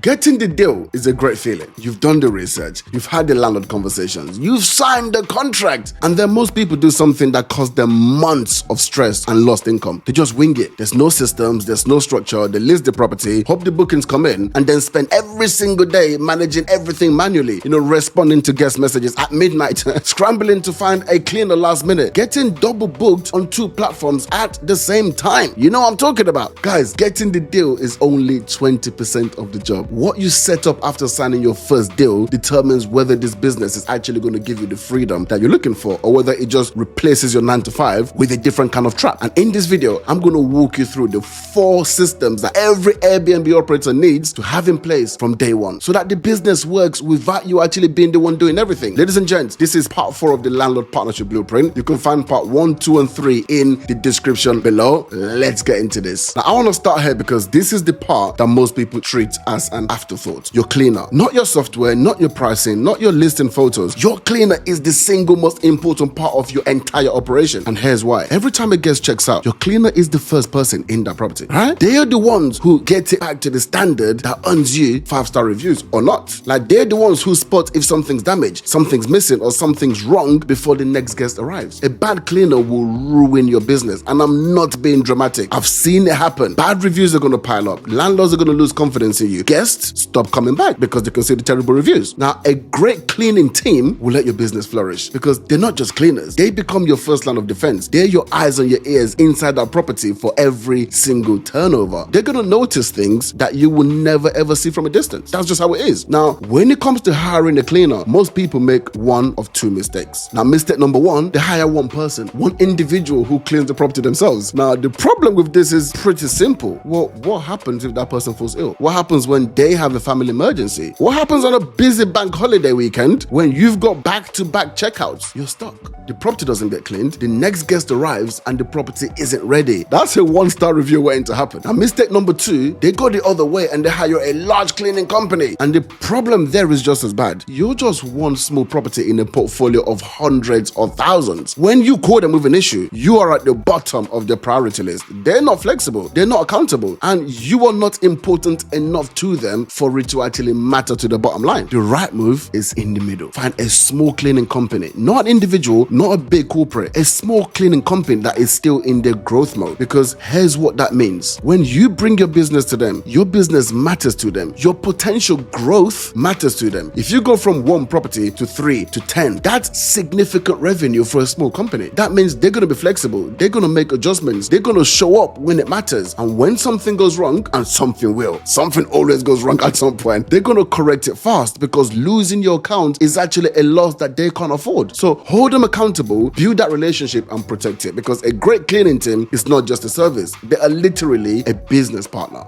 Getting the deal is a great feeling. You've done the research, you've had the landlord conversations, you've signed the contract, and then most people do something that costs them months of stress and lost income. They just wing it. There's no systems, there's no structure. They list the property, hope the bookings come in, and then spend every single day managing everything manually. Responding to guest messages at midnight, scrambling to find a cleaner last minute, getting double booked on 2 platforms at the same time. You know what I'm talking about. Guys, getting the deal is only 20% of the job. What you set up after signing your first deal determines whether this business is actually going to give you the freedom that you're looking for, or whether it just replaces your 9 to 5 with a different kind of trap. And in this video, I'm going to walk you through the 4 systems that every Airbnb operator needs to have in place from day one, so that the business works without you actually being the one doing everything. Ladies and gents, this is part 4 of the Landlord Partnership Blueprint. You can find part 1, 2, and 3 in the description below. Let's get into this. Now, I want to start here because this is the part that most people treat as an afterthought. Your cleaner, not your software, not your pricing, not your listing photos. Your cleaner is the single most important part of your entire operation. And here's why. Every time a guest checks out, your cleaner is the first person in that property, right? They are the ones who get it back to the standard that earns you 5-star reviews or not. Like, they're the ones who spot if something's damaged, something's missing, or something's wrong before the next guest arrives. A bad cleaner will ruin your business, and I'm not being dramatic. I've seen it happen. Bad reviews are going to pile up. Landlords are going to lose confidence in you. Guests stop coming back because they can see the terrible reviews. Now, a great cleaning team will let your business flourish because they're not just cleaners. They become your first line of defense. They're your eyes and your ears inside that property for every single turnover. They're going to notice things that you will never ever see from a distance. That's just how it is. Now, when it comes to hiring a cleaner, most people make one of 2 mistakes. Now, mistake number 1, they hire one person, one individual who cleans the property themselves. Now, the problem with this is pretty simple. Well, what happens if that person falls ill? What happens when they have a family emergency? What happens on a busy bank holiday weekend when you've got back-to-back checkouts? You're stuck. The property doesn't get cleaned, the next guest arrives, and the property isn't ready. That's a 1-star review waiting to happen. Now, mistake number 2, they go the other way and they hire a large cleaning company. And the problem there is just as bad. You're just one small property in a portfolio of hundreds or thousands. When you call them with an issue, you are at the bottom of their priority list. They're not flexible, they're not accountable, and you are not important enough to them for it to actually matter to the bottom line. The right move is in the middle. Find a small cleaning company, not an individual, not a big corporate, a small cleaning company that is still in their growth mode. Because here's what that means. When you bring your business to them, your business matters to them. Your potential growth matters to them. If you go from 1 property to 3 to 10, that's significant revenue for a small company. That means they're going to be flexible. They're going to make adjustments. They're going to show up when it matters. And when something goes wrong, and something will, something always goes wrong at some point, they're going to correct it fast, because losing your account is actually a loss that they can't afford. So hold them accountable, build that relationship, and protect it, because a great cleaning team is not just a service. They are literally a business partner.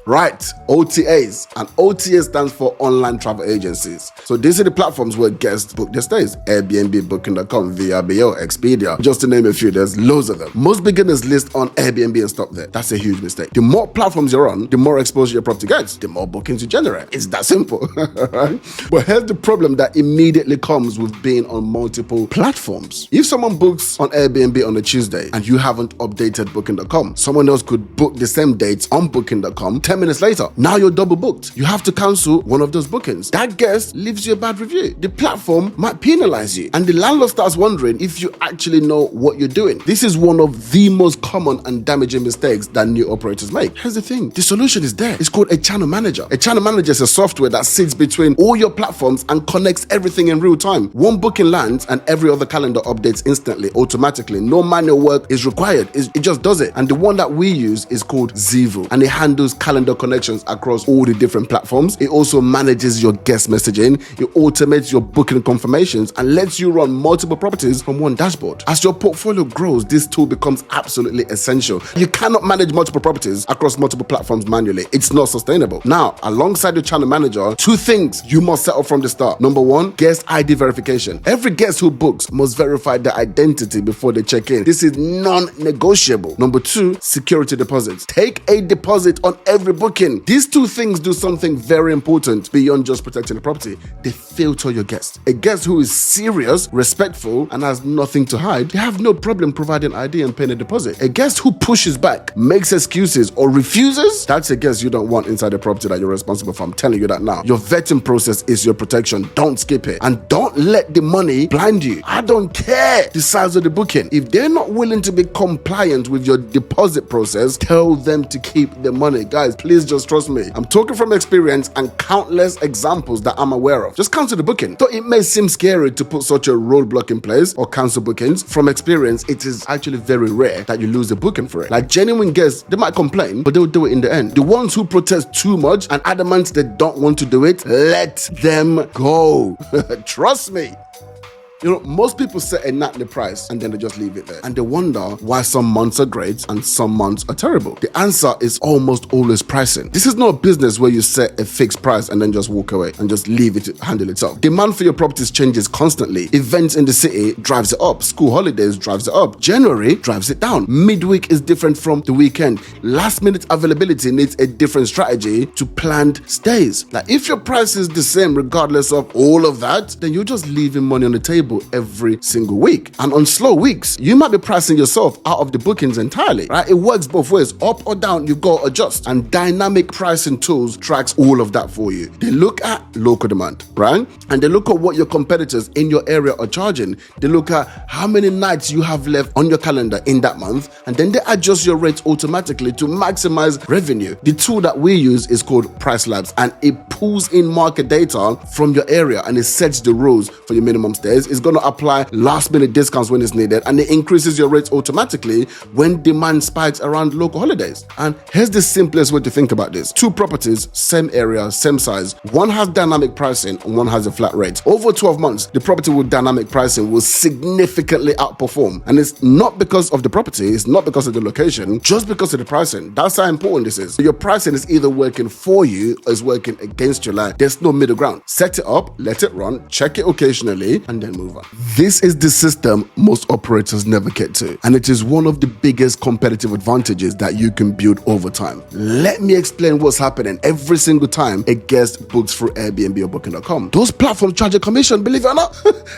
Right, OTAs. And OTA stands for online travel agencies. So these are the platforms where guests book their stays. Airbnb, Booking.com, VRBO, Expedia, just to name a few. There's loads of them. Most beginners list on Airbnb and stop there. That's a huge mistake. The more platforms you're on, the more exposure your property gets, the more bookings you generate. It's that simple. But here's the problem that immediately comes with being on multiple platforms. If someone books on Airbnb on a Tuesday and you haven't updated Booking.com, someone else could book the same dates on Booking.com 10 minutes later. Now you're double booked. You have to cancel one of those bookings. That guest leaves you a bad review. The platform might penalize you, and the landlord starts wondering if you actually know what you're doing. This is one of the most common and damaging mistakes that new operators make. Here's the thing. The solution is there. It's called a channel manager. A channel manager is a software that sits between all your platforms and connects everything in real time. One booking lands and every other calendar updates instantly, automatically. No manual work is required. It just does it. And the one that we use is called Zeevou, and it handles calendar connections across all the different platforms. It also manages your guest messaging. It automates your booking confirmations and lets you run multiple properties from one dashboard. As your portfolio grows, this tool becomes absolutely essential. You cannot manage multiple properties across multiple platforms manually. It's not sustainable. Now, alongside your channel manager, 2 things you must set up from the start. Number 1, guest ID verification. Every guest who books must verify their identity before they check in. This is non-negotiable. Number 2, security deposits. Take a deposit on every booking. These two things do something very important beyond just protecting the property. They filter your guest. A guest who is serious, respectful, and has nothing to hide, they have no problem providing ID and paying a deposit. A guest who pushes back, makes excuses, or refuses, that's a guest you don't want inside the property that you're responsible for. I'm telling you that now. Your vetting process is your protection. Don't skip it. And don't let the money blind you. I don't care the size of the booking. If they're not willing to be compliant with your deposit process, tell them to keep the money. Guys, please just trust me. I'm talking from experience and countless examples that I'm aware of. Just cancel the booking. Though it may seem scary to put such a roadblock in place or cancel bookings, from experience, it is actually very rare that you lose a booking for it. Like genuine guests, they might complain, but they'll do it in the end. The ones who protest too much and adamant they don't want to do it, let them go. Trust me. You know, most people set a nightly price and then they just leave it there. And they wonder why some months are great and some months are terrible. The answer is almost always pricing. This is not a business where you set a fixed price and then just walk away and just leave it to handle itself. Demand for your properties changes constantly. Events in the city drives it up. School holidays drives it up. January drives it down. Midweek is different from the weekend. Last minute availability needs a different strategy to planned stays. Like if your price is the same regardless of all of that, then you're just leaving money on the table every single week. And on slow weeks, you might be pricing yourself out of the bookings entirely, right? It works both ways. Up or down, you've got to adjust. And dynamic pricing tools tracks all of that for you. They look at local demand, right? And they look at what your competitors in your area are charging. They look at how many nights you have left on your calendar in that month. And then they adjust your rates automatically to maximize revenue. The tool that we use is called Pricelabs, and it pulls in market data from your area and it sets the rules for your minimum stays. It's going to apply last minute discounts when it's needed, and it increases your rates automatically when demand spikes around local holidays. And here's the simplest way to think about this. Two properties, same area, same size. One has dynamic pricing and one has a flat rate. Over 12 months, the property with dynamic pricing will significantly outperform. And it's not because of the property, it's not because of the location, just because of the pricing. That's how important this is. Your pricing is either working for you or is working against you. Like there's no middle ground. Set it up, let it run, check it occasionally, and then move on. This is the system most operators never get to, and it is one of the biggest competitive advantages that you can build over time. Let me explain what's happening every single time a guest books through Airbnb or Booking.com. Those platforms charge a commission, believe it or not.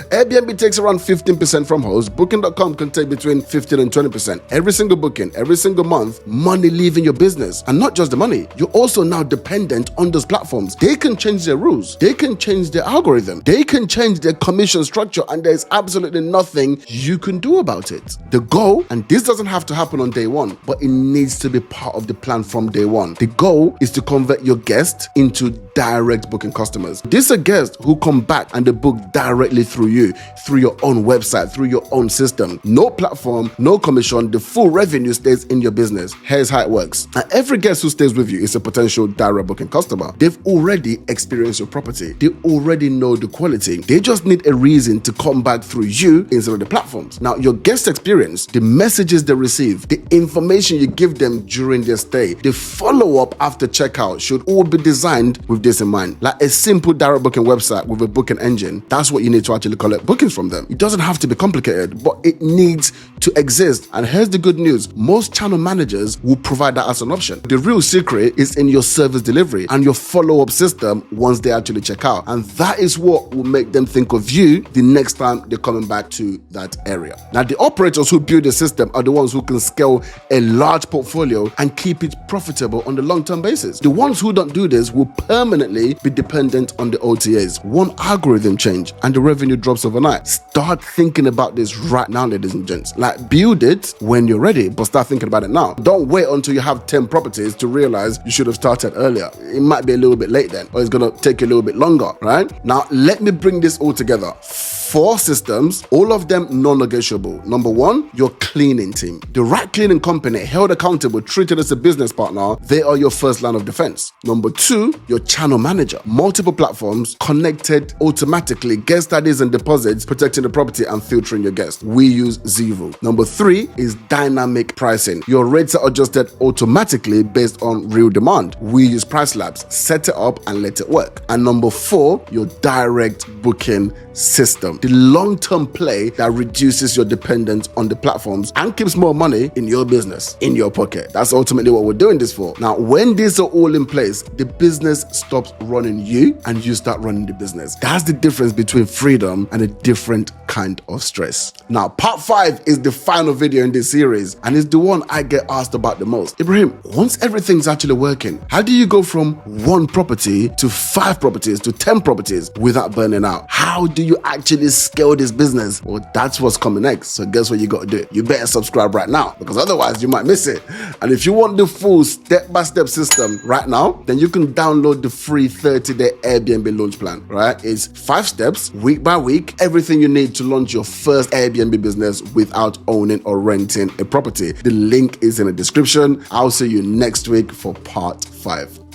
Airbnb takes around 15% from hosts. Booking.com can take between 15 and 20%. Every single booking, every single month, money leaving your business. And not just the money, you're also now dependent on those platforms. They can change their rules. They can change their algorithm. They can change their commission structure, and there's absolutely nothing you can do about it. The goal, and this doesn't have to happen on day one, but it needs to be part of the plan from day one. The goal is to convert your guests into direct booking customers. These are guests who come back and they book directly through you, through your own website, through your own system. No platform, no commission, the full revenue stays in your business. Here's how it works. And every guest who stays with you is a potential direct booking customer. They've already experienced your property. They already know the quality. They just need a reason to come back through you instead of the platforms. Now, your guest experience, the messages they receive, the information you give them during their stay, the follow-up after checkout should all be designed with this in mind. Like a simple direct booking website with a booking engine, that's what you need to actually collect bookings from them. It doesn't have to be complicated, but it needs to exist. And here's the good news. Most channel managers will provide that as an option. The real secret is in your service delivery and your follow-up system once they actually check out. And that is what will make them think of you the next time they're coming back to that area. Now, the operators who build the system are the ones who can scale a large portfolio and keep it profitable on the long-term basis. The ones who don't do this will permanently be dependent on the OTAs. One algorithm change and the revenue drops overnight. Start thinking about this right now, ladies and gents. Like, build it when you're ready, but start thinking about it now. Don't wait until you have 10 properties to realize you should have started earlier. It might be a little bit late then, or it's gonna take you a little bit longer, right? Now, let me bring this all together. 4 systems, all of them non-negotiable. Number 1, your cleaning team. The right cleaning company, held accountable, treated as a business partner, they are your first line of defense. Number 2, your channel manager. Multiple platforms, connected automatically, guest IDs and deposits, protecting the property and filtering your guests. We use Zeevou. Number 3 is dynamic pricing. Your rates are adjusted automatically based on real demand. We use Pricelabs. Set it up and let it work. And number 4, your direct booking system. the long-term play that reduces your dependence on the platforms and keeps more money in your business, in your pocket. That's ultimately what we're doing this for. Now, when these are all in place, the business stops running you and you start running the business. That's the difference between freedom and a different kind of stress. Now, part 5 is the final video in this series, and it's the one I get asked about the most. Ibrahim, once everything's actually working, how do you go from 1 property to 5 properties to 10 properties without burning out? How do you actually scale this business? Well, that's what's coming next. So guess what you got to do? You better subscribe right now, because otherwise you might miss it. And if you want the full step-by-step system right now, then you can download the free 30-day Airbnb launch plan, right? It's 5 steps, week by week, everything you need to launch your first Airbnb business without owning or renting a property. The link is in the description. I'll see you next week for part 5.